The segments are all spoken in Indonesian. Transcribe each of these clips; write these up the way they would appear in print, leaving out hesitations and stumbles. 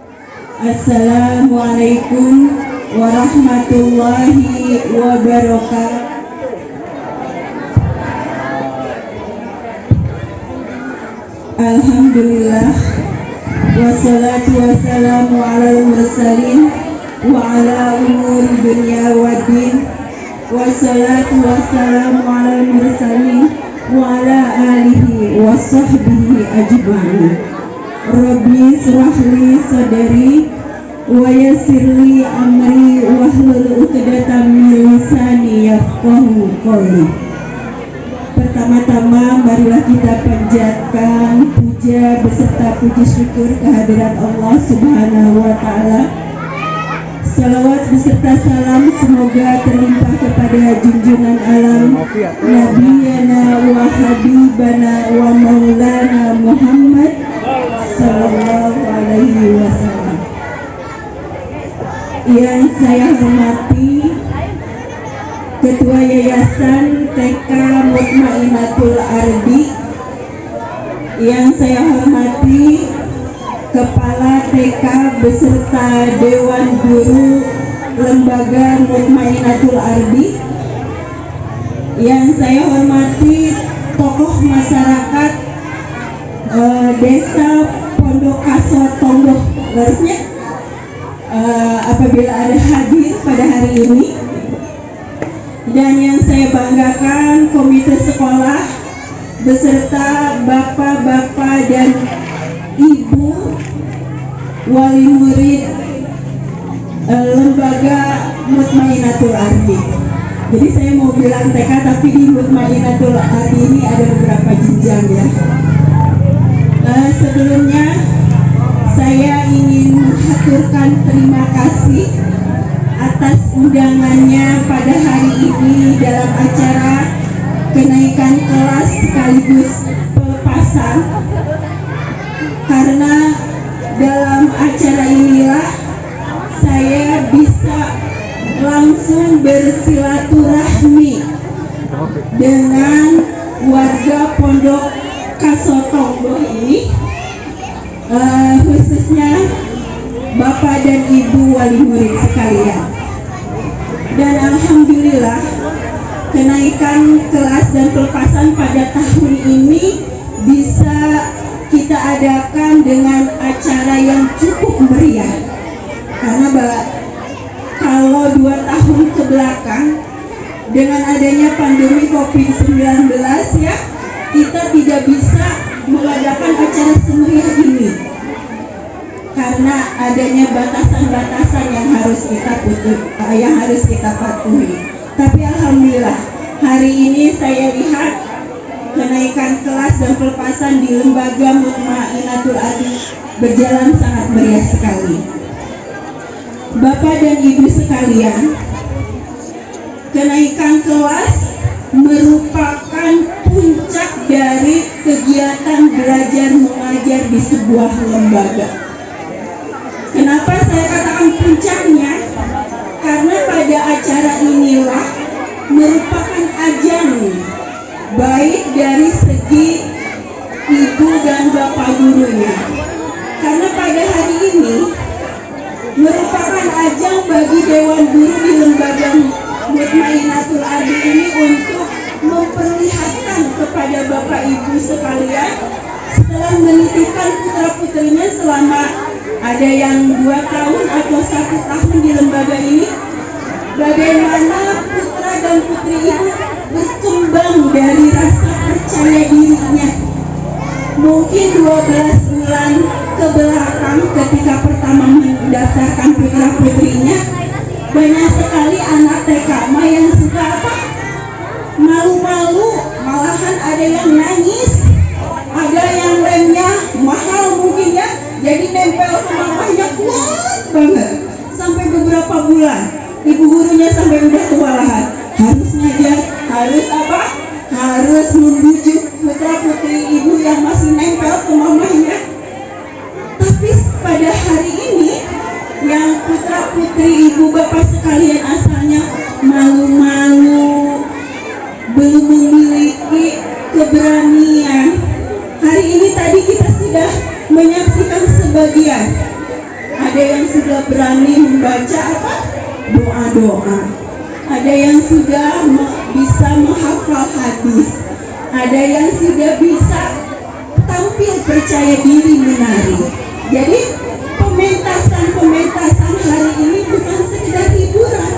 Assalamualaikum warahmatullahi wabarakatuh. Alhamdulillah, wassalatu wassalamu ala mursalin wa ala umuri dunya waddin, wassalatu wassalamu ala mursalin wa ala alihi wa sahbihi ajma'in. Rabbi syrahli sadri wa yassirli amri wahlul 'uqdatam min lisani yafqahu qawli. Pertama-tama marilah kita panjatkan puja beserta puji syukur kehadirat Allah Subhanahu wa taala. Salawat beserta salam semoga terlimpah kepada junjungan alam Nabiyana wa Habibana wa Maulana Muhammad sallallahu alaihi wasallam. Yang saya hormati Ketua Yayasan TK Mutmainatul Ardi, yang saya hormati Kepala TK beserta Dewan Guru Lembaga Mutmainatul Ardi, yang saya hormati tokoh masyarakat Desa Pondok Kaso Tonggoh, harusnya apabila ada hadir pada hari ini, dan yang saya banggakan komite sekolah beserta bapak-bapak dan ibu wali murid lembaga Mutmainatul Ardi. Jadi saya mau bilang TK, tapi di Mutmainatul Ardi ini ada beberapa jenjang ya. Sebelumnya saya ingin mengaturkan terima kasih atas undangannya pada hari ini dalam acara kenaikan kelas sekaligus pelepasan, karena dalam acara inilah saya bisa langsung bersilaturahmi dengan warga Pondok Kasotonggoh ini, khususnya Bapak dan Ibu wali murid sekalian. Dan alhamdulillah kenaikan kelas dan pelepasan pada tahun ini bisa kita adakan dengan acara yang cukup meriah, karena kalau 2 tahun ke belakang dengan adanya pandemi COVID-19 ya, kita tidak bisa mengadakan acara semeriah ini karena adanya batasan-batasan yang harus kita patuhi. Tapi alhamdulillah hari ini saya lihat kenaikan kelas dan pelepasan di lembaga Mutmainatul Ardi berjalan sangat meriah sekali. Bapak dan Ibu sekalian, kenaikan kelas merupakan puncak dari kegiatan belajar mengajar di sebuah lembaga. Kenapa saya katakan puncaknya? Karena pada acara inilah merupakan ajang baik dari segi ibu dan bapak gurunya. Karena pada hari ini merupakan ajang bagi Dewan Guru di lembaga Mutmainatul Ardi ini untuk memperlihatkan kepada bapak ibu sekalian, setelah menitipkan putra putrinya selama ada yang 2 tahun atau 1 tahun di lembaga ini, bagaimana putra dan putri itu berkembang dari rasa percaya dirinya. Mungkin 12 bulan ke belakang ketika pertama mendaftarkan putra putrinya, banyak sekali anak TK yang suka apa? Malu-malu, malahan ada yang nangis, ada yang remnya mahal mungkin ya, jadi nempel ke mamahnya kuat banget sampai beberapa bulan. Ibu gurunya sampai udah kewalahan, harus ngajar, harus apa? Harus membujuk putra putri ibu yang masih nempel ke mamahnya. Tapi pada hari ini yang putra putri ibu bapak sekalian asalnya malu-malu, belum memiliki keberanian. Hari ini tadi kita sudah menyaksikan sebagian doa, ada yang sudah bisa menghafal hadis, ada yang sudah bisa tampil percaya diri menari. Jadi pementasan hari ini bukan sekedar hiburan,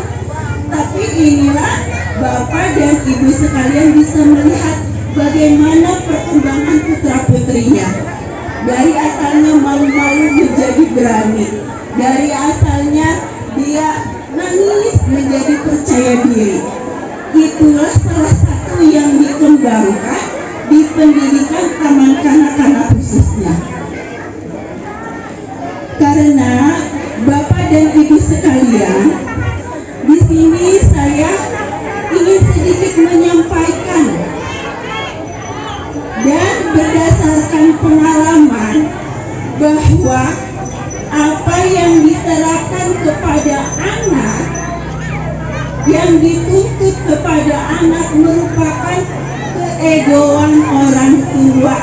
tapi inilah Bapak dan Ibu sekalian bisa melihat bagaimana perkembangan putra-putrinya. Dari asalnya malu-malu menjadi berani, dari asalnya dia nangis menjadi percaya diri. Itulah salah satu yang dikembangkan di pendidikan taman kanak-kanak khususnya. Karena Bapak dan Ibu sekalian, di sini saya ingin sedikit menyampaikan dan berdasarkan pengalaman bahwa apa yang diterapkan kepada anak, yang dituntut kepada anak merupakan keegoan orang tua.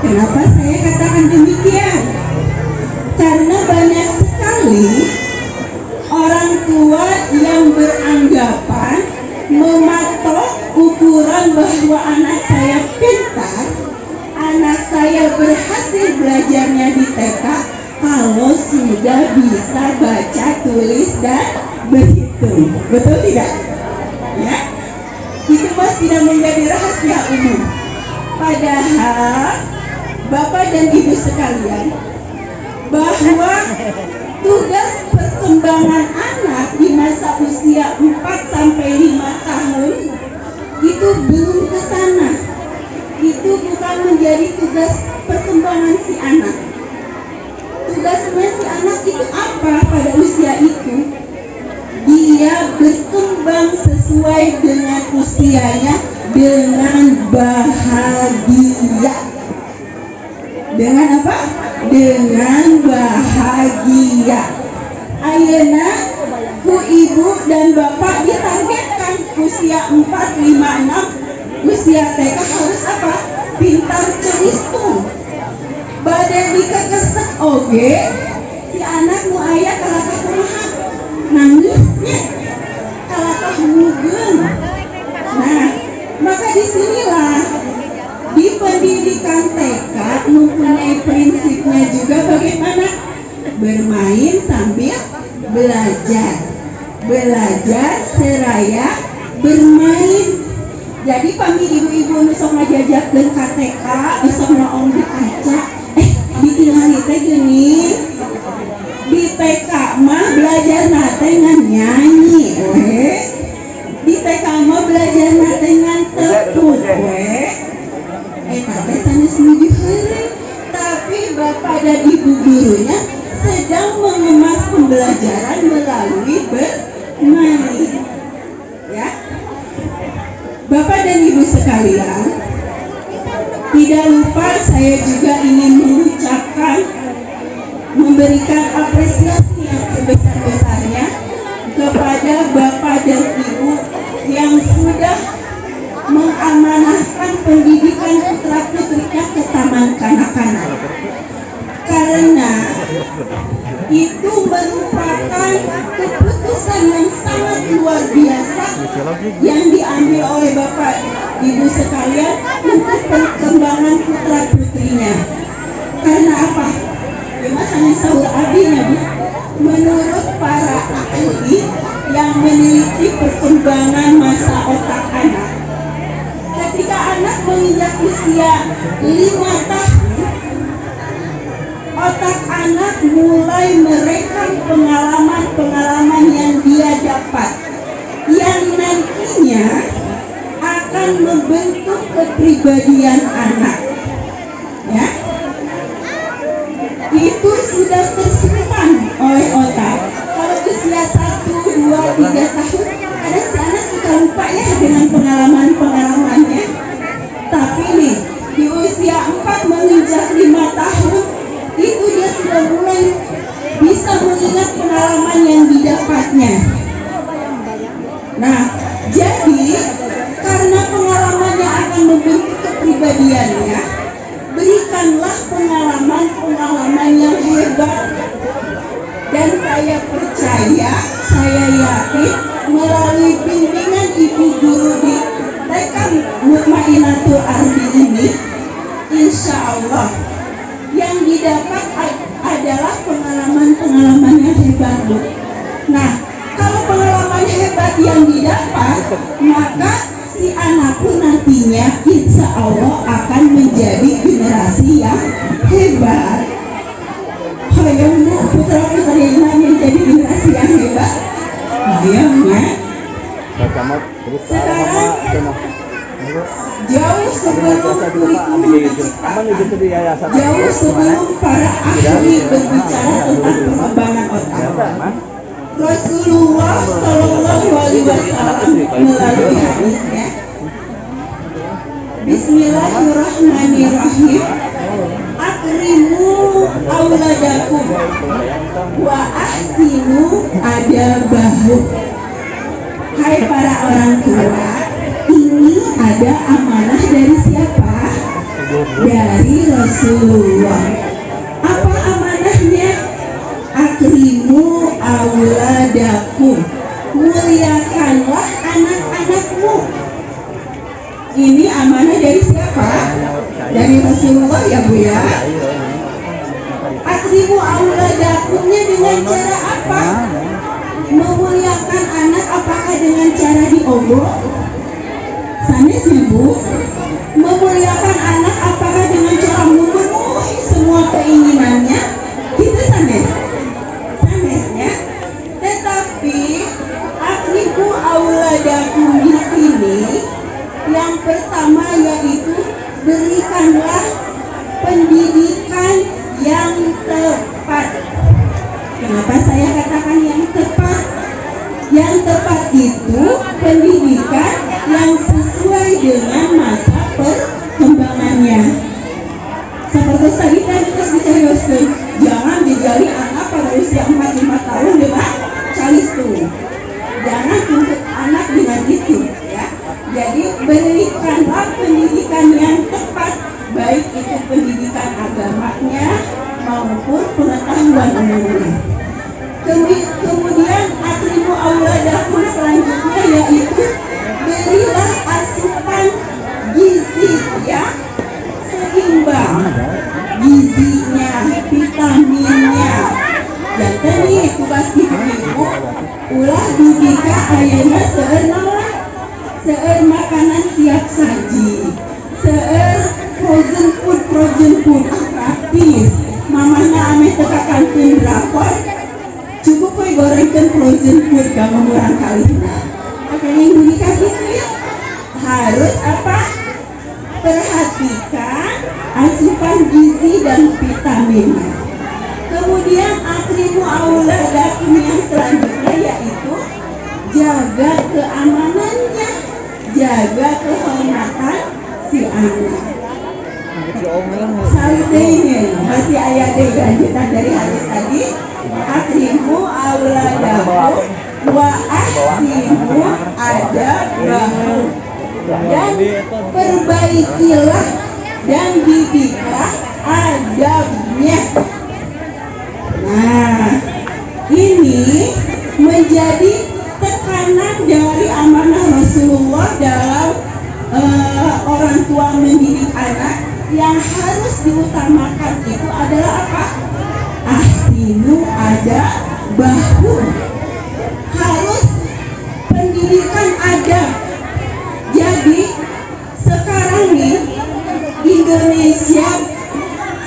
Kenapa saya katakan demikian? Karena banyak sekali orang tua yang beranggapan mematok ukuran bahwa anak saya pintar, anak saya berhasil belajarnya di TK kalau sudah bisa baca, tulis, dan berhitung. Betul tidak? Ya? Itu mas tidak menjadi rahasia umum. Padahal Bapak dan Ibu sekalian, bahwa tugas perkembangan anak di masa usia 4 sampai 5 tahun itu belum ke sana. Itu bukan menjadi tugas perkembangan si anak. Tugasnya si anak itu apa pada usia itu? Dia berkembang sesuai dengan usianya dengan bahagia. Dengan apa? Dengan bahagia. Ayeuna ku ibu dan bapak ditargetkan usia 4, 5, 6, usia TK harus apa? Pintar berhitung. Badan dikegesek oge, si anak nu aya kalakah kumaha? Nangisnya, kalakah mugeun. Nah, maka disinilah di pendidikan TK mempunyai prinsipnya juga bagaimana bermain sambil belajar, belajar seraya bermain. Jadi kami ibu-ibu nusok ngajajak dan KTK nusok naong di kaca, ditinggali teh gini di TK mah belajar nate ngan nyanyi, di TK mah belajar nate ngan tepuk, tapi sanes nuju heureuy. Tapi bapak dan ibu gurunya sedang mengemas pembelajaran melalui bermain. Ya, Bapak dan Ibu sekalian, tidak lupa saya juga ingin mengucapkan, memberikan apresiasi yang sebesar-besarnya kepada Bapak dan Ibu yang sudah mengamanahkan pendidikan putra-putrinya ke taman kanak-kanak. Karena itu merupakan keputusan yang sangat luar biasa yang diambil oleh Bapak Ibu sekalian untuk perkembangan putra-putrinya. Karena apa? Gimana sahur abinya, Bu? Menurut para ahli yang meneliti perkembangan masa otak anak, ketika anak menginjak usia 5 tahun, otak anak mulai merekam pengalaman-pengalaman yang dia dapat, yang nantinya akan membentuk kepribadian anak. Ya, itu sudah tersimpan oleh otak. Kalau usia 1, 2, 3 tahun, ada si anak suka lupa ya dengan pengalaman-pengalamannya. Tapi nih, di usia 4 menginjak 5 tahun, itu dia sudah mulai bisa mengingat pengalaman yang didapatnya. Nah, jadi karena pengalamannya akan membentuk kepribadiannya, berikanlah pengalaman-pengalaman yang hebat. Dan dan saya percaya, saya yakin melalui bimbingan ibu guru di TK Mutmainatul Ardi ini, insya Allah yang didapat adalah pengalaman-pengalaman yang hebat, Bu. Nah, kalau pengalaman hebat yang didapat, maka si anak pun nantinya insya Allah akan menjadi generasi yang hebat. Hayang Bu, putra-putrinya menjadi generasi yang hebat. Hayangnya. Sekarang jauh sebelum kurikulum diciptakan, jauh sebelum para ahli berbicara tentang pengembangan otak, Rasulullah Shallallahu Alaihi Wasallam melalui hadisnya, Bismillahirrahmanirrahim, akrimu auladakum wa ahsinu adabahu. Hai para orang tua, ini ada amanah dari siapa? Dari Rasulullah. Apa amanahnya? Akrimu auladakum, muliakanlah anak-anakmu. Ini amanah dari siapa? Dari Rasulullah ya Bu ya. Akrimu auladakumnya dengan cara apa? Memuliakan anak apakah dengan cara diobok? Sanesnya Bu. Memuliakan anak apakah dengan cara memenuhi semua keinginannya? Itu sanes. Sanesnya. Tetapi akrimu auladakum di sini yang pertama yaitu berikanlah pendidikan yang tepat. Kenapa saya katakan yang tepat? Yang tepat itu pendidikan yang sesuai dengan masa perkembangannya. Seperti tadi kan terus dicarioskan, jangan digali anak pada usia 4-5 tahun dengan calistu. Jangan tuntut anak dengan itu, ya. Jadi berikanlah pendidikan yang tepat, baik itu pendidikan agamanya maupun pengetahuan umumnya. Kemudian akrimu auladakum selanjutnya yaitu berilah asupan gizi yang seimbang, gizinya, vitaminnya. Dan tadi tugas ibu-ibu ulah dudika ayeuna seueur makanan siap saji, seueur frozen food praktis. Mamanya ame teka kantin drakor, cukup we gorengkan frozen food kamu murang kali. Oke, yang dudika gitu ya. Harus apa? Perhatikan asupan gizi dan vitaminnya. Kemudian akrimu auladakum yang selanjutnya yaitu jaga keamanannya, jaga kehormatan si anak. Salutenya masih ayat lanjutan dari hadis tadi. Akrimu auladakum wa ahsinu adabahu, dan perbaikilah dan didiklah adabnya. Nah, ini menjadi tekanan dari amanah Rasulullah dalam orang tua mendidik anak. Yang harus diutamakan itu adalah apa? Ahsinu adabahu. Harus pendidikan adab. Jadi sekarang nih Indonesia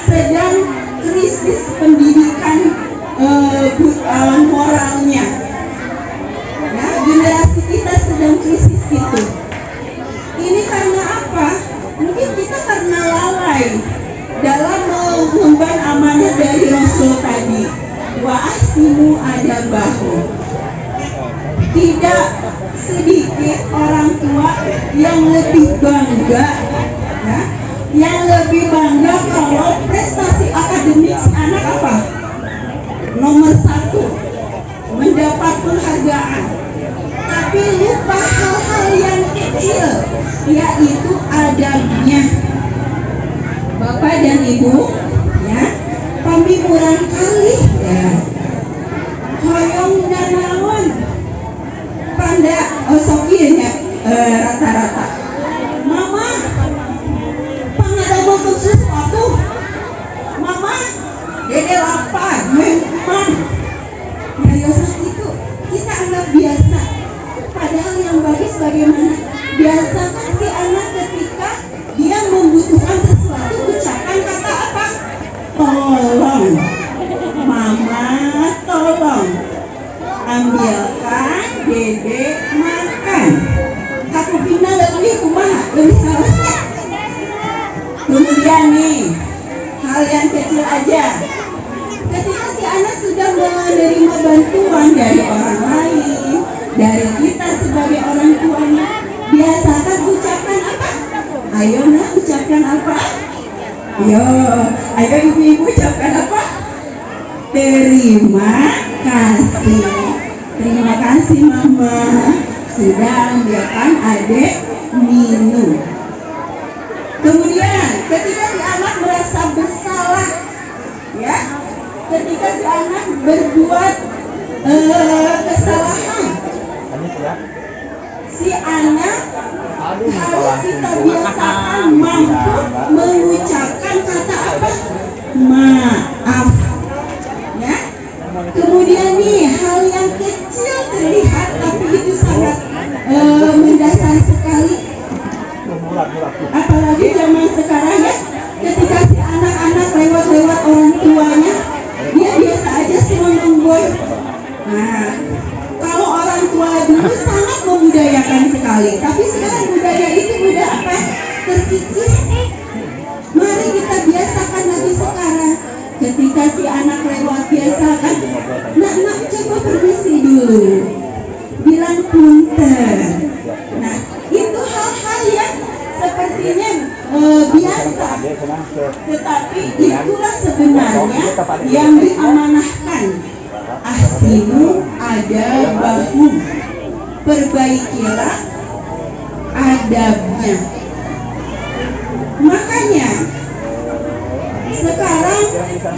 sedang krisis pendidikan moralnya. Nah, generasi kita sedang krisis itu. Ini karena apa? Mungkin kita karena lalai dalam mengemban amanah dari Rasul tadi. Wa ahsinu adabahu. Tidak sedikit orang tua yang lebih bangga, ya, yang lebih bangga kalau prestasi akademik si anak apa? Nomor 1, mendapat penghargaan. Tapi lupa hal-hal yang kecil, yaitu adabnya. Bapak dan Ibu, ya, pamimuran kali, ya. rata-rata. Mama, pangadaw ko sesuatu. Mama, dede lapar, memang. Nyariosas itu kita anggap biasa. Padahal yang bagus bagaimana? Biasakan si anak ketika dia membutuhkan sesuatu, ucapkan kata apa? Tolong. Mama, tolong. Ambilkan dede makan. Kaku pina lebih kumaha, lebih salahnya. Kemudian nih, hal yang kecil aja. Ketika si anak sudah menerima bantuan dari orang lain, dari kita sebagai orang tuanya, biasakan ucapkan apa? Ayo nak, ucapkan apa? Ayo ibu-ibu ucapkan apa? Terima kasih. Terima kasih mama sudah ambilkan adik minum. Kemudian ketika si anak merasa bersalah, ya, ketika si anak berbuat kesalahan, si anak harus kita biasakan mampu mengucapkan kata apa? Maaf. Ya. Kemudian nih, hal yang kecil terlihat tapi itu sangat mendasar sekali. Apalagi zaman sekarang ya, ketika si anak-anak lewat-lewat orang tuanya, dia biasa aja cuma menggoy. Nah, kalau orang tua dulu sangat membudayakan sekali, tapi sekarang budaya itu udah apa? Terkikis. Mari kita biasakan lagi sekarang. Ketika si anak lewat, biasakan, nak coba permisi dulu, bilang punten. Nah, itu hal-hal yang sepertinya biasa, tetapi itulah sebenarnya yang diamanahkan. Ahsinu adabahu, perbaikilah adabnya. Makanya sekarang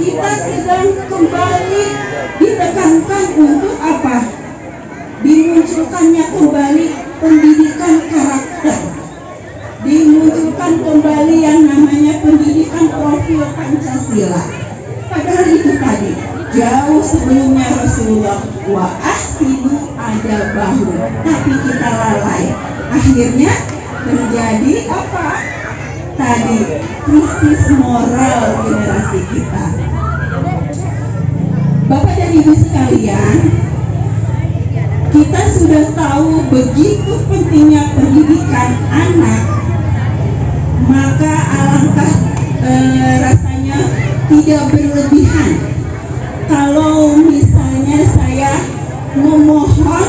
kita sedang kembali ditekankan untuk apa? Dimunculkannya kembali pendidikan karakter, dimunculkan kembali yang namanya pendidikan profil Pancasila. Padahal itu tadi jauh sebelumnya Rasulullah wa ahsinu adabahu, tapi kita lalai. Akhirnya terjadi apa? Tadi krisis moral generasi kita. Bapak dan Ibu sekalian, kita sudah tahu begitu pentingnya pendidikan anak, maka alangkah rasanya tidak berlebihan kalau misalnya saya memohon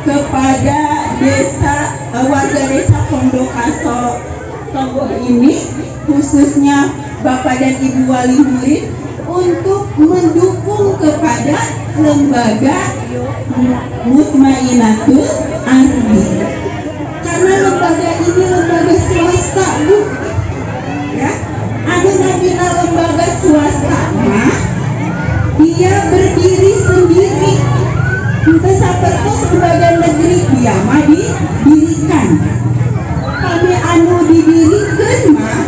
kepada warga desa Pondokaso Togo ini, khususnya Bapak dan Ibu wali murid, untuk mendukung kepada lembaga Mutmainatul Ardi, karena lembaga ini lembaga swasta, Bu. Ya, ada nabila lembaga swasta mah dia berdiri sendiri. Kita seperti lembaga negeri dia mah didirikan. Kami anu didirikan mah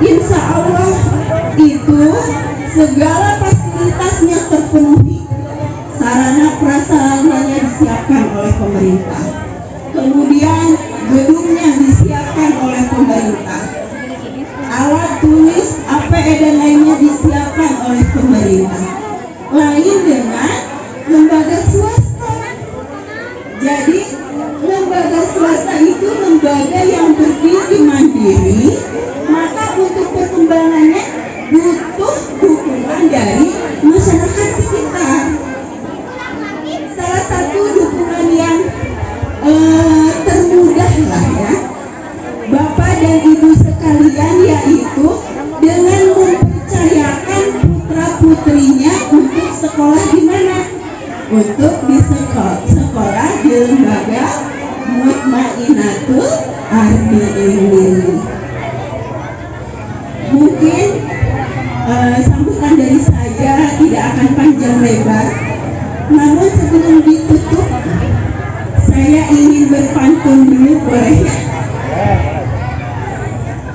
insya Allah itu segala fasilitasnya terpenuhi, sarana prasarananya disiapkan oleh pemerintah, kemudian gedungnya disiapkan oleh pemerintah, alat tulis APE dan lainnya disiapkan oleh pemerintah. Lain dengan lembaga swasta. Jadi lembaga swasta itu lembaga yang berdiri mandiri, maka untuk perkembangannya butuh dukungan dari masyarakat sekitar. Salah satu dukungan yang termudah lah ya, Bapak dan Ibu sekalian, yaitu dengan mempercayakan putra-putrinya untuk sekolah di mana? Untuk di sekolah di lembaga Mutmainatul Ardi ini. Mungkin sambutan dari saya tidak akan panjang lebar, namun sebelum ditutup Saya ingin berpantun dulu, boleh?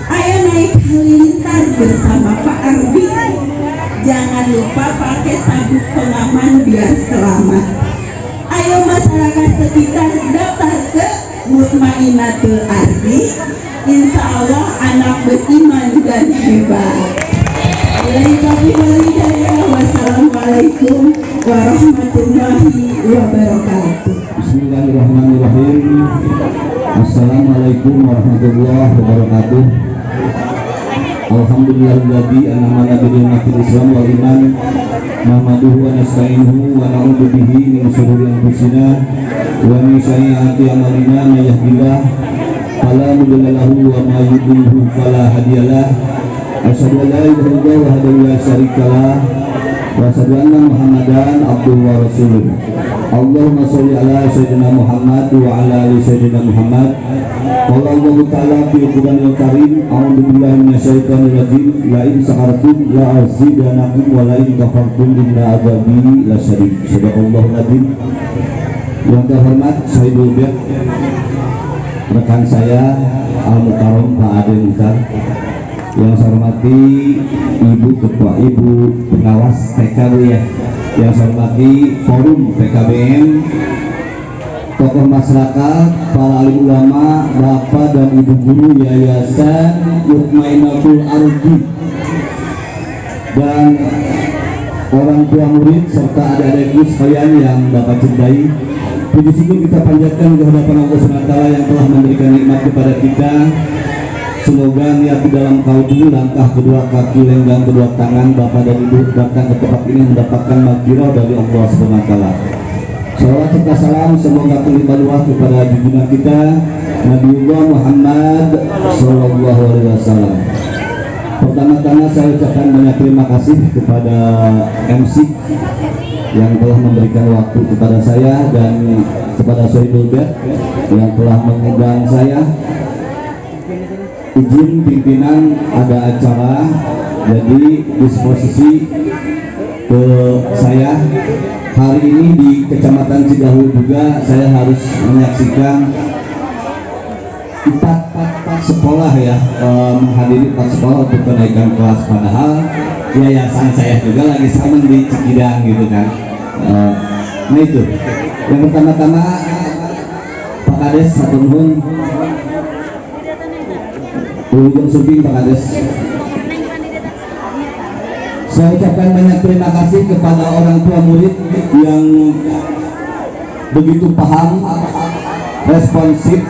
Ayo naik halilintar bersama Pak Ardi. Jangan lupa pakai sabuk pengaman biar selamat. Ayo masyarakat sekitar daftar ke Mutmainatul Ardi. Insya Allah anak beriman dan hebat. Wassalamualaikum warahmatullahi wabarakatuh. Bismillahirrahmanirrahim. Assalamualaikum warahmatullahi wabarakatuh. Alhamdulillahilladzi an'amana bi ni'matil Islam wal iman. Nahmaduhu wa nasta'inuhu wa na'udzu bihi min shururi anfusina wa min sayyiati a'malina. May yahdihillahu fala mudilla lahu wa may yudlil fala hadiyalah. Asyhadu an la ilaha illallah wahdahu la syarikalah wa asyhadu anna Muhammadan abduhu wa rasuluh. Allahumma sholli ala sayyidina Muhammad wa ala ali sayyidina Muhammad. Qala Allahu ta'ala fi Qur'anil Karim, a'udzu billahi minasyaitonir rajim. La in syakartum la azidanakum wa la in kafartum inna adzabi lasyadid. Sadaqallahul adzim. Yang terhormat Sayyidul Biak, rekan saya Al-Mukarram Pak Ade Mukhtar. Yang saya hormati Ibu Ketua, Ibu Pengawas PKB ya. Yang saya hormati Forum PKBM, tokoh masyarakat, para alim ulama, bapak dan ibu guru Yayasan Mutmainatul Ardi, dan orang tua murid serta adik-adikku sekalian yang Bapak cintai. Puji syukur kita panjatkan ke hadapan Allah SWT yang telah memberikan nikmat kepada kita. Semoga niat di dalam kalbu, langkah kedua kaki, lenggang kedua tangan Bapak dan Ibu datang ke tempat ini mendapatkan maghfirah dari Allah SWT. Salawat serta salam semoga terlibat luas kepada junjungan kita Nabiullah Muhammad Sallallahu Alaihi Wasallam. Pertama-tama saya ucapkan banyak terima kasih kepada MC yang telah memberikan waktu kepada saya dan kepada Sayyidul Biak yang telah mengundang saya. Izin pimpinan ada acara, jadi disposisi ke saya hari ini di Kecamatan Cidahu juga saya harus menyaksikan 4 sekolah ya, menghadiri 4 sekolah untuk kenaikan kelas, padahal yayasan saya juga lagi sama di Cikidang gitu kan. Nah itu yang pertama-tama Pak Kades satu nuhun. Ujung Suping Pak Kades. Saya ucapkan banyak terima kasih kepada orang tua murid yang begitu paham, responsif,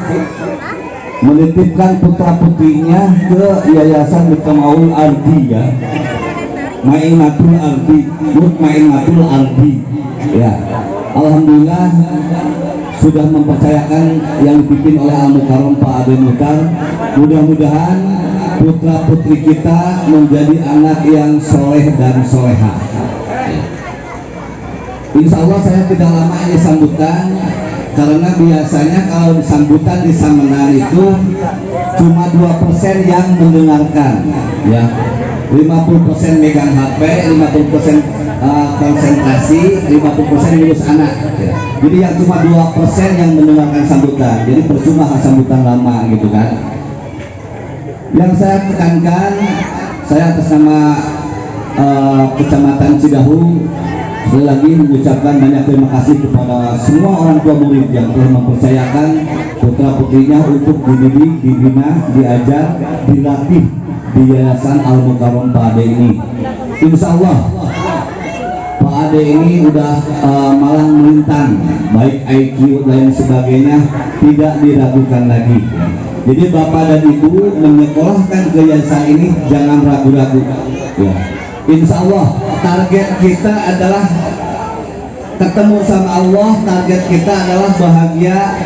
menitipkan putra putrinya ke Yayasan Mutmainatul Ardi ya. Mutmainatul Ardi, Mutmainatul Ardi. Ya. Alhamdulillah sudah mempercayakan yang dipimpin oleh Al-Mukarram Pak Ade Mukhtar. Mudah-mudahan putra putri kita menjadi anak yang soleh dan soleha. Insya Allah saya tidak lama ini sambutan, karena biasanya kalau sambutan di Samenan itu cuma 2% yang mendengarkan ya, 50% megang HP, 50% konsentrasi, 50% ngurus anak ya. Jadi yang cuma 2% yang mendengarkan sambutan, jadi percuma sambutan lama gitu kan. Yang saya tekankan, saya atas nama Kecamatan Cidahu sekali lagi mengucapkan banyak terima kasih kepada semua orang tua murid yang telah mempercayakan putra putrinya untuk dididik, dibina, diajar, dilatih di Yayasan Al-Mukarram Pak Ade ini. Insya Allah Pak Ade ini udah malang melintang, baik IQ dan sebagainya tidak diragukan lagi. Jadi Bapak dan Ibu menyekolahkan ke yayasan ini jangan ragu-ragu ya. Insya Allah target kita adalah ketemu sama Allah, target kita adalah bahagia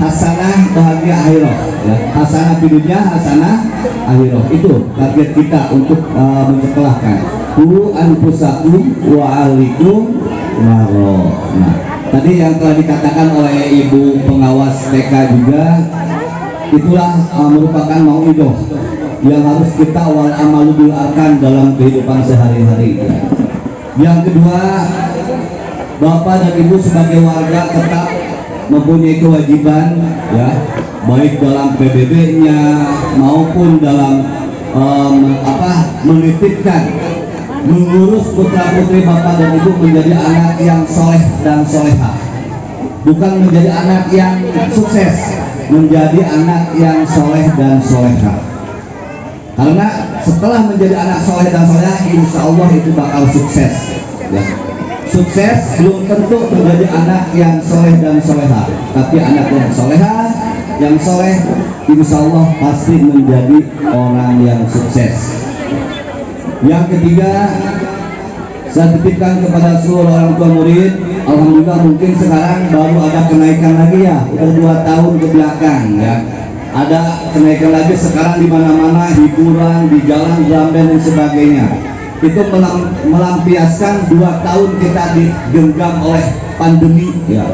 hasanah, bahagia akhirah ya. Hasanah di dunia, hasanah akhirah, itu target kita untuk menyekolahkan. Qu anfusakum wa ahlikum naro. Nah, tadi yang telah dikatakan oleh Ibu Pengawas TK juga, itulah merupakan mau'idoh yang harus kita wal amalu bil arkan dalam kehidupan sehari-hari. Yang kedua, Bapak dan Ibu sebagai warga tetap mempunyai kewajiban ya, baik dalam PBB-nya maupun dalam menitipkan, mengurus putra-putri bapak dan ibu menjadi anak yang soleh dan soleha, bukan menjadi anak yang sukses, menjadi anak yang soleh dan soleha. Karena setelah menjadi anak soleh dan soleha, insya Allah itu bakal sukses ya. Sukses belum tentu menjadi anak yang soleh dan soleha, tapi anak yang soleha, yang soleh, insya Allah pasti menjadi orang yang sukses. Yang ketiga, saya titipkan kepada seluruh orang tua murid. Alhamdulillah mungkin sekarang baru ada kenaikan lagi ya, udah 2 tahun ke belakang ya. Ada kenaikan lagi sekarang di mana-mana, hiburan di jalan, drum band dan sebagainya. Itu melampiaskan 2 tahun kita digenggam oleh pandemi ya.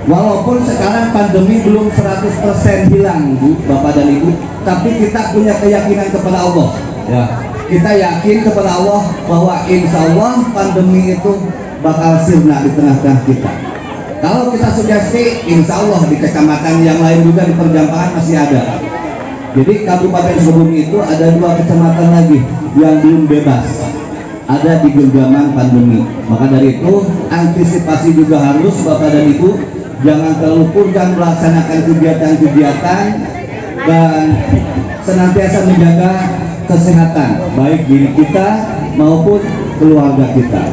Walaupun sekarang pandemi belum 100% hilang Bu, Bapak dan Ibu, tapi kita punya keyakinan kepada Allah ya. Kita yakin kepada Allah bahwa insya Allah pandemi itu bakal sirna di tengah-tengah kita. Kalau kita sugesti, insya Allah di kecamatan yang lain juga di perjampangan masih ada. Jadi Kabupaten Sukabumi itu ada 2 kecamatan lagi yang belum bebas, ada di genggaman pandemi. Maka dari itu antisipasi juga harus Bapak dan Ibu, jangan terluputkan melaksanakan kegiatan-kegiatan dan senantiasa menjaga kesehatan baik diri kita maupun keluarga kita.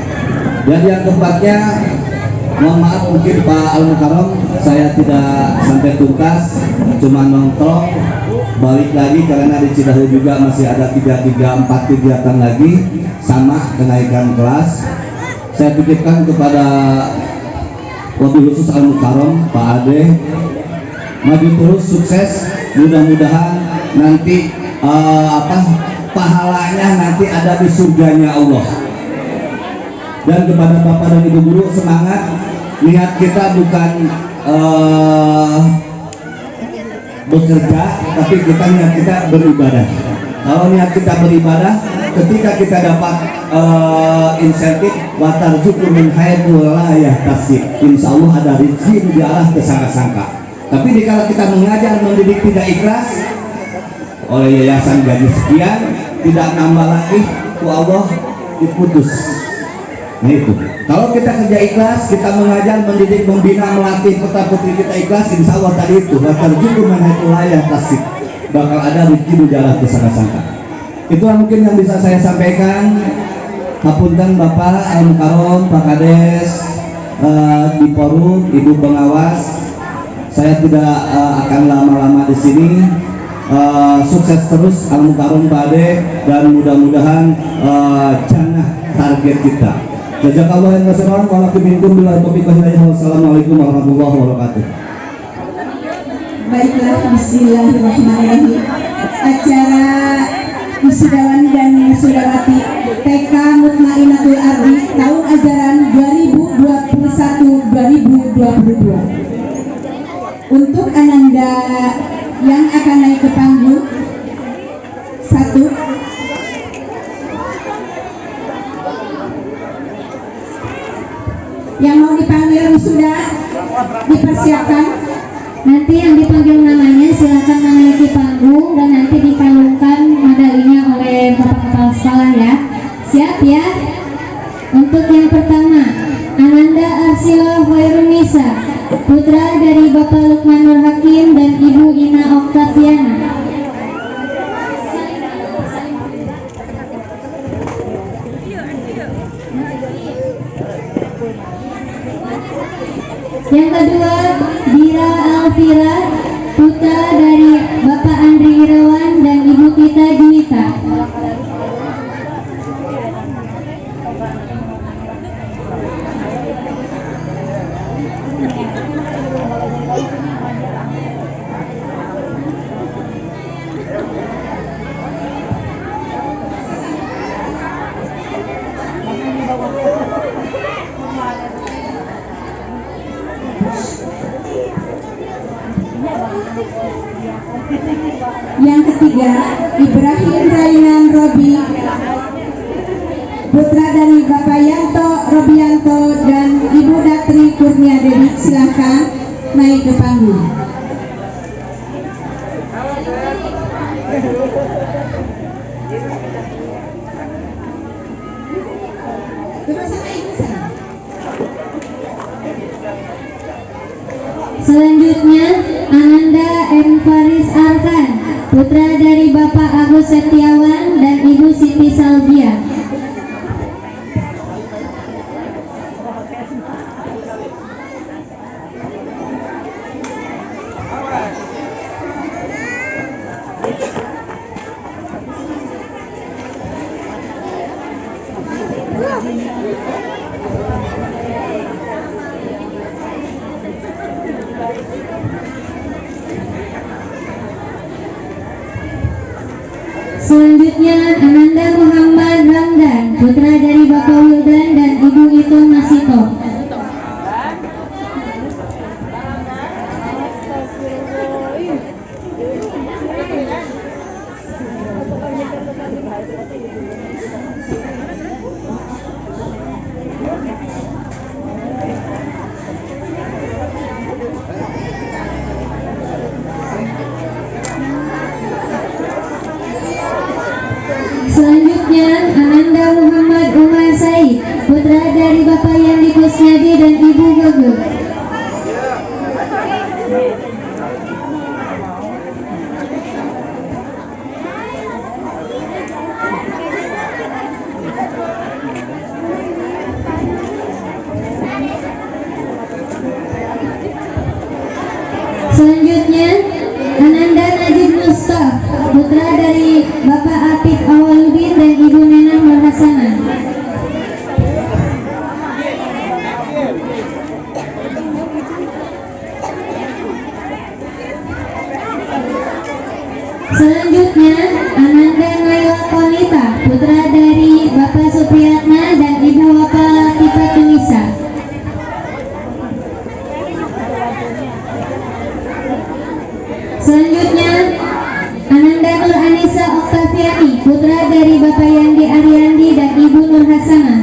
Dan yang keempatnya, mohon maaf mungkin Pak Al-Mukarram saya tidak sampai tuntas, cuma nongkrong balik lagi karena di Cidahu juga masih ada 3-4 kegiatan lagi sama kenaikan kelas. Saya titipkan kepada wabil khusus Al-Mukarram Pak Ade, maju terus, sukses, mudah-mudahan nanti pahalanya nanti ada di surganya Allah. Dan kepada Bapak dan Ibu guru, semangat. Niat kita bukan bekerja, tapi niat kita beribadah. Kalau niat kita beribadah, ketika kita dapat insentif watarzuqu min haitsu la yahtasib, insya Allah ada rezeki di arah kesangka-sangka. Tapi kalau kita mengajar mendidik tidak ikhlas, oleh yayasan gaji sekian, tidak nambah lagi, ku Allah diputus. Nah itu, kalau kita kerja ikhlas, kita mengajar, mendidik, membina, melatih putra-putri kita ikhlas, insya Allah tadi itu watarzuqu min haitsu la yahtasib, bakal ada rezeki di arah kesangka-sangka. Itulah mungkin yang bisa saya sampaikan. Hapunten Bapak Al-Mukarram, Pak Kades, di forum, Ibu pengawas, saya tidak akan lama-lama di sini. Sukses terus Al-Mukarram Pak Ade, dan mudah-mudahan jannah target kita. Jazakallahu khairan wa lakum minkum billahi taufiq wal hidayah. Wassalamualaikum warahmatullahi wabarakatuh. Baiklah, bismillahirrahmanirrahim. Acara wisudawan dan wisudawati TK Mutmainatul Ardi tahun ajaran 2021-2022. Untuk Ananda yang akan naik ke panggung, 1. Yang mau dipanggil wisuda dipersiapkan. Nanti yang dipanggil namanya silakan menaiki panggung dan nanti dikalungkan medalinya oleh Bapak Kepala Sekolah ya. Siap ya? Untuk yang pertama, Ananda Arsila Khairunisa, putra dari Bapak Lukmanur Hakim dan Ibu Ina Oktaviana. Yang kedua, Dira Alfira, putra dari Bapak Andri Irawan dan Ibu Tita Juwita. Yang ketiga, Ibrahim Rainan Robi, putra dari Bapak Yanto Robianto dan Ibu Datri Kurnia Dewi. Silakan. naik ke panggung. Selanjutnya Ananda M. Faris Arkan, putra dari Bapak Agus Setiawan dan Ibu Siti Salbia. Selanjutnya Ananda Muhammad Ramdan, putra dari Bapak Wildan dan Ibu Itun Masito. Selanjutnya Ananda Muhammad Umar Said, putra dari Bapak Yandi Kusnadi dan Ibu Gege. Selanjutnya Ananda Najib Mustaf, putra dari Bapak Apik Awaludin dan Ibu Nenang Nurhasana. Selanjutnya Ananda Naila Konita, putra dari Bapak Supriyatna dan Ibu Bapak Latifah Tunisa. Selanjutnya Ananda Nur Anissa Oktaviani, putra dari Bapak Yandi Ariandi dan Ibu Nur Hasana.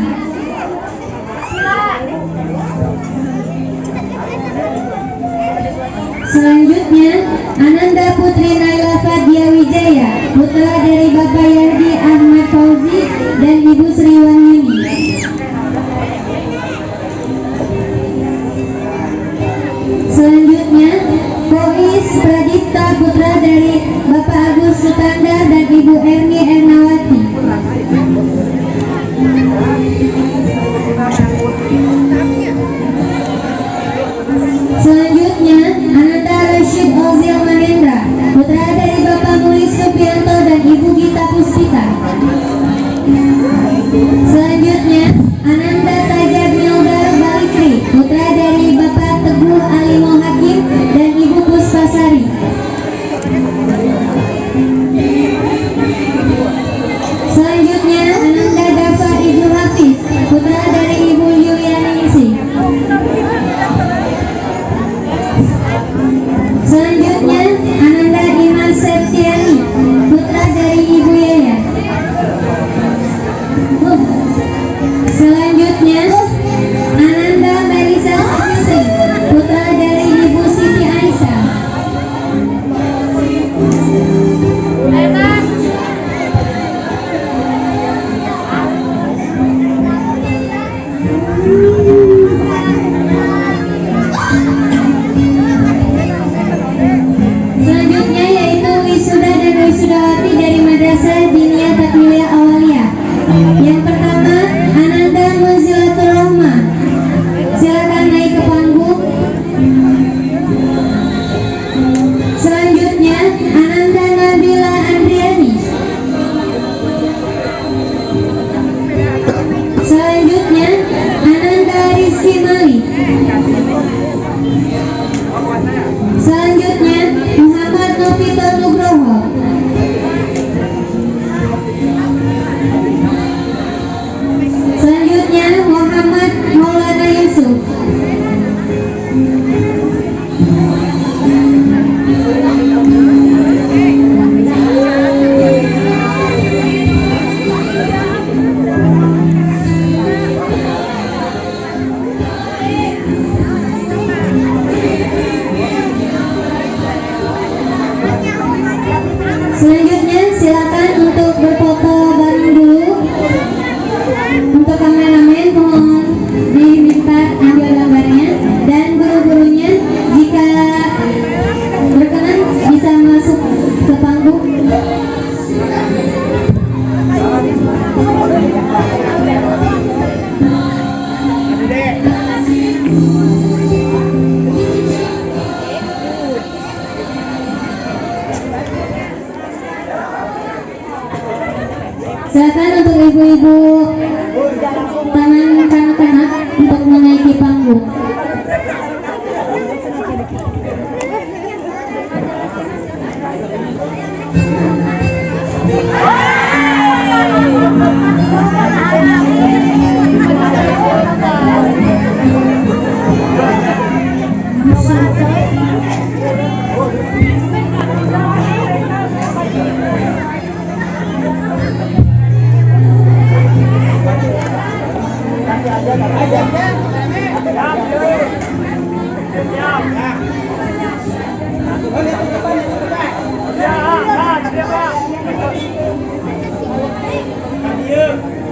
Selanjutnya Ananda Putri Naila Fadia Wijaya, putra dari Bapak Yardi Ahmad Fauzi dan Ibu Sri Wahyuni. Selanjutnya Kois Pradipta, putra dari Bapak Agus Sutanda dan Ibu Erni Ernawati. Selanjutnya Ananda Rashid Ozil Mahendra, putra dari Bapak Mulis Supianto dan Ibu Gita Puspita. Selanjutnya Ananda Tajab Mildar Balikri, putra dari Bapak Teguh Alimo Hakim dan Ibu Puspasari. Selanjutnya Ananda Dafa Ibu Hafiz, putra dari Ibu Yulianingsih. Selanjutnya Ananda Iman Septiani, putra dari Ibu Yaya. Selanjutnya Ananda Melisa Siti, putra dari Ibu Siti Aisyah. Selanjutnya yaitu wisuda dan wisudawati dari Madrasah Diniyah Takmiliyah Awaliyah. Yang pertama Ananda Muzilatul Rahmah, silakan naik ke panggung. Selanjutnya Ananda Nabila Andriani. Selanjutnya Ananda Rizky Malik. Selanjutnya Muhammad Novito Nugroho. Selanjutnya Muhammad Maulana Yusuf. silakan untuk berfoto bareng dulu. Untuk kameramen mohon diminta ambil gambarnya, dan guru-gurunya jika berkenan bisa masuk ke panggung. Silakan untuk ibu-ibu taman kanak-kanak untuk menaiki panggung.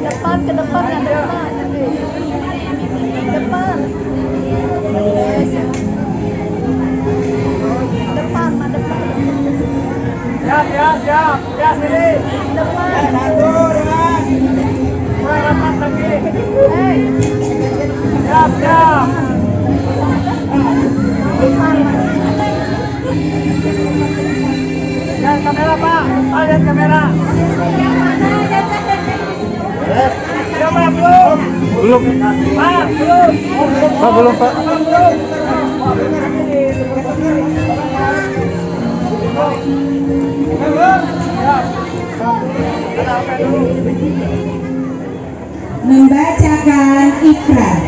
Depan ke depan ya, depan. Depan. Depan, mah depan. Siap, sini. Depan. Satu, dua. Rapat lagi. Hei. Siap. Depan. Lihat kamera, Pak. Lihat kamera. Siapa belum? Belum. Pak, belum. Pak, belum, Pak. Membacakan ikrar.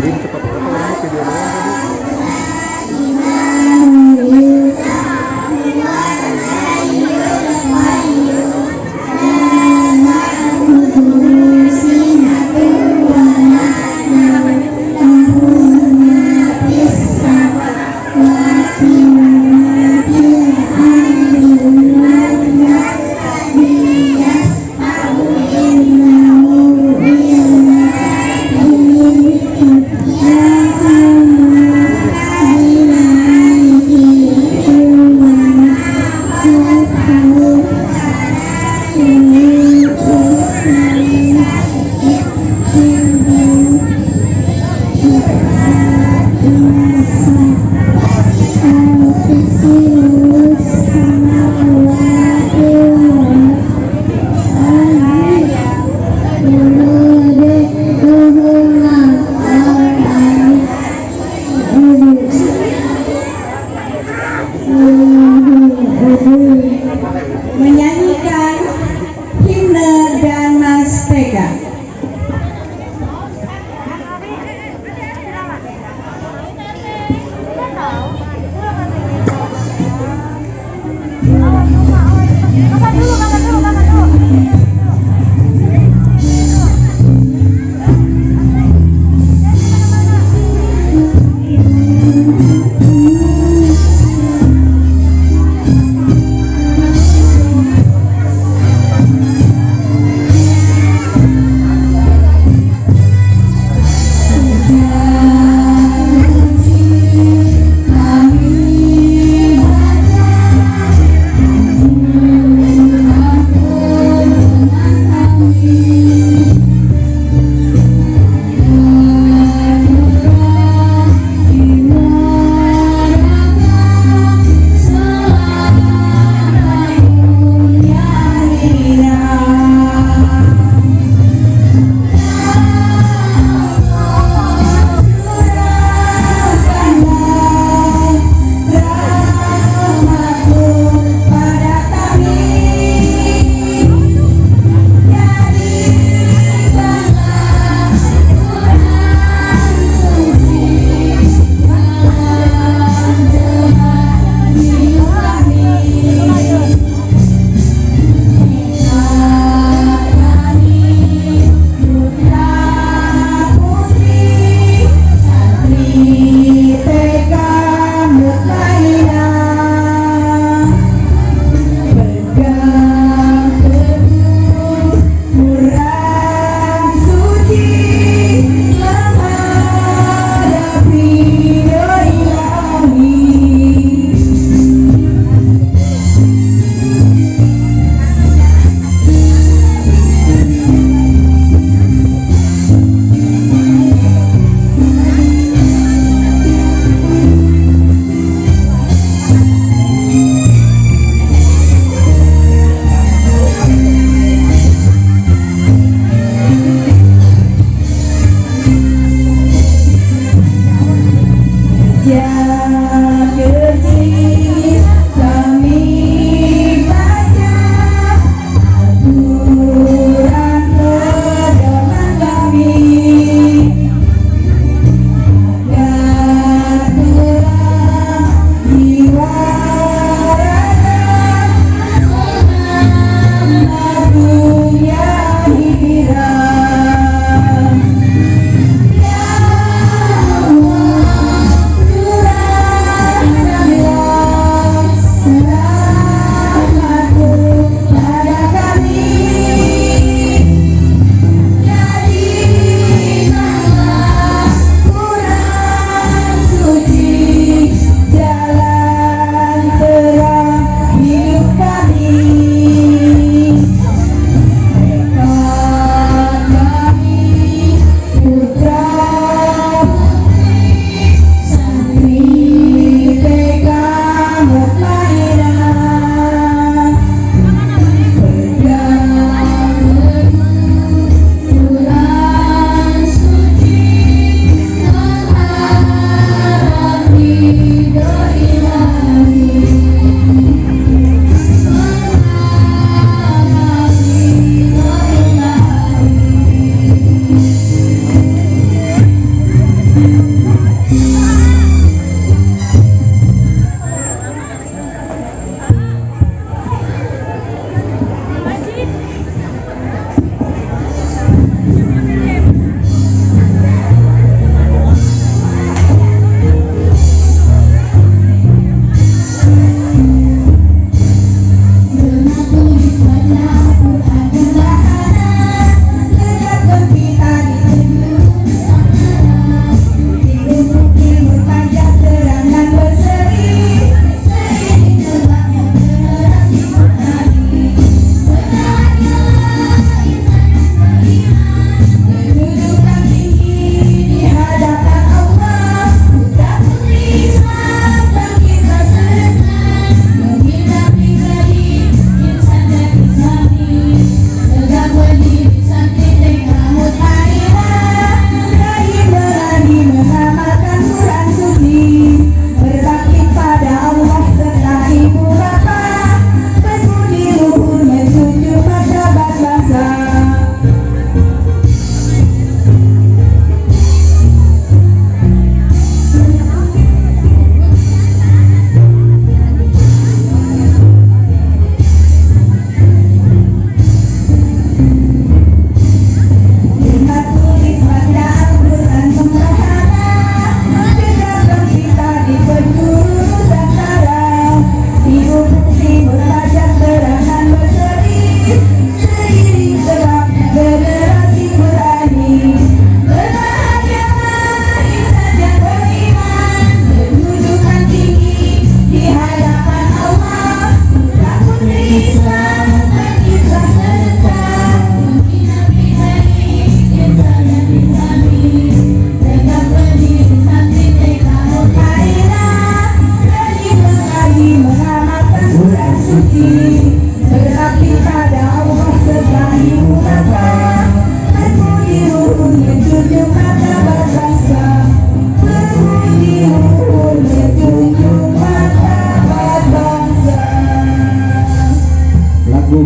Jadi cepat apa orangnya video doang tadi. Menyanyikan himne dan masteka.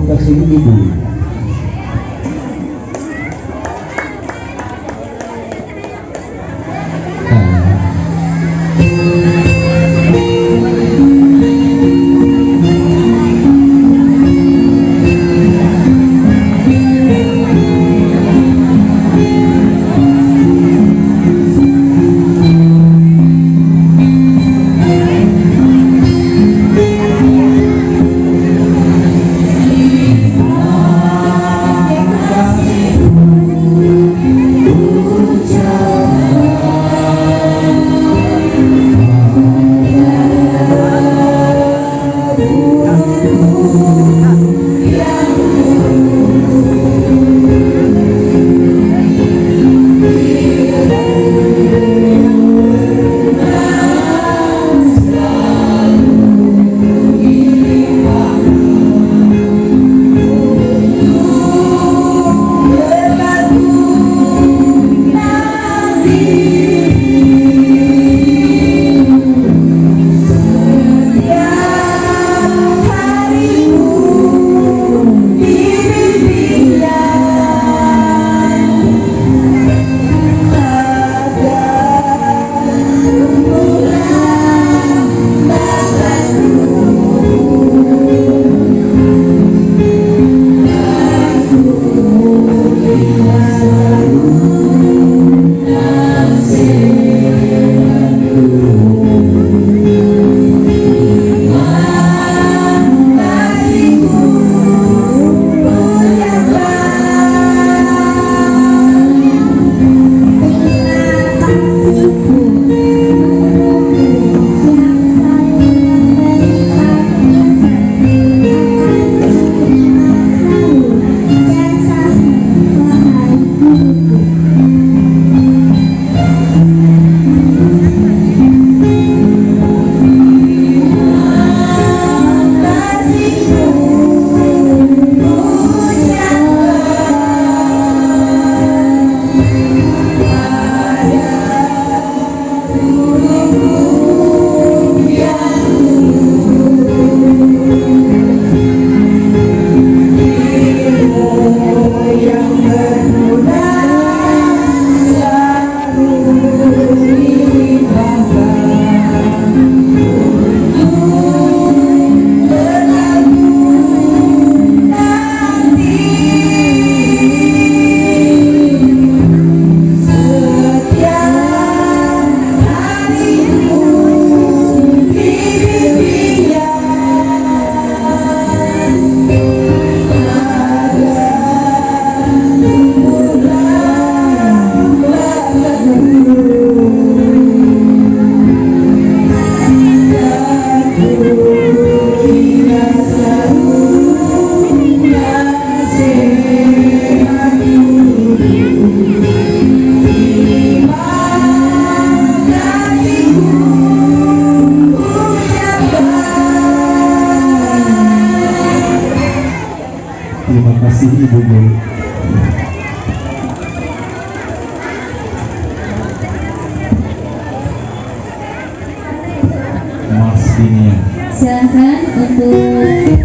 Kasih ibu. Terima kasih Ibu Guru. Mas Dinia. Silakan untuk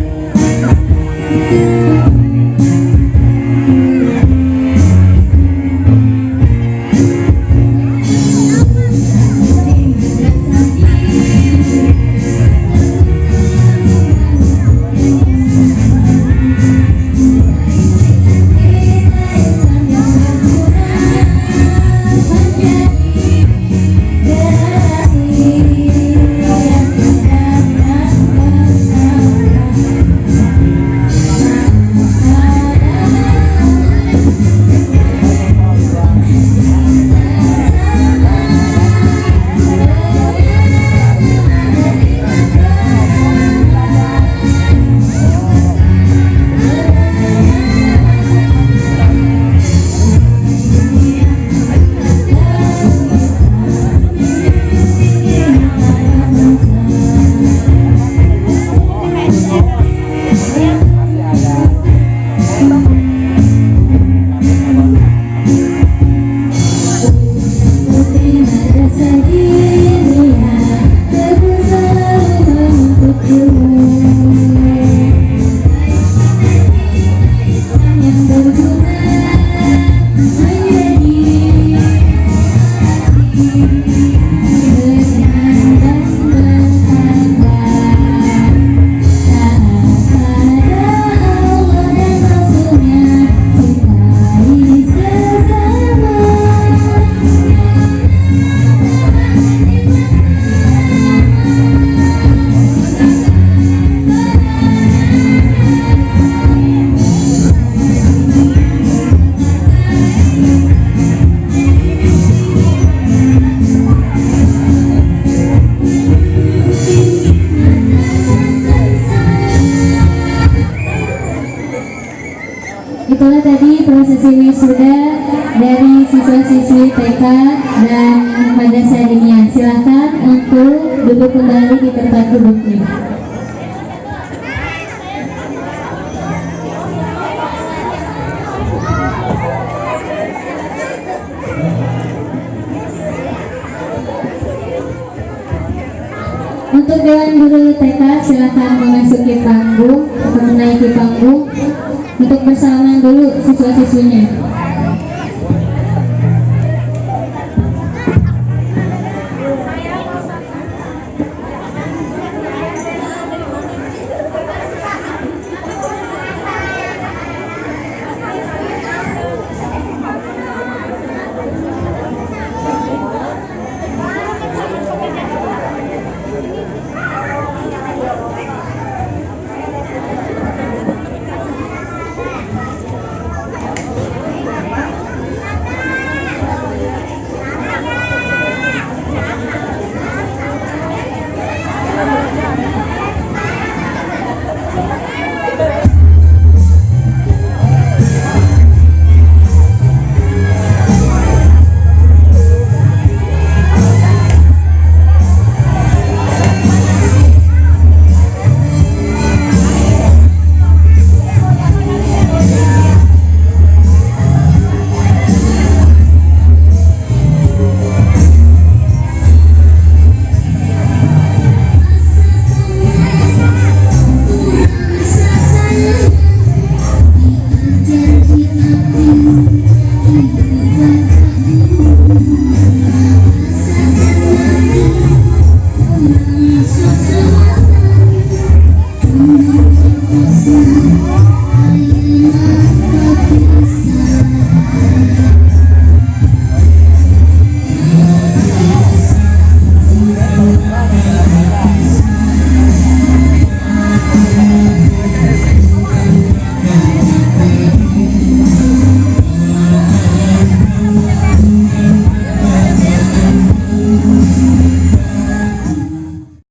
itulah tadi prosesi wisuda dari siswa-siswi TK dan Madrasah Dinia. Silakan untuk duduk kembali di tempat duduknya. Untuk Dewan Guru TK silakan memasuki panggung atau menaiki panggung untuk bersalaman dulu siswa-siswinya.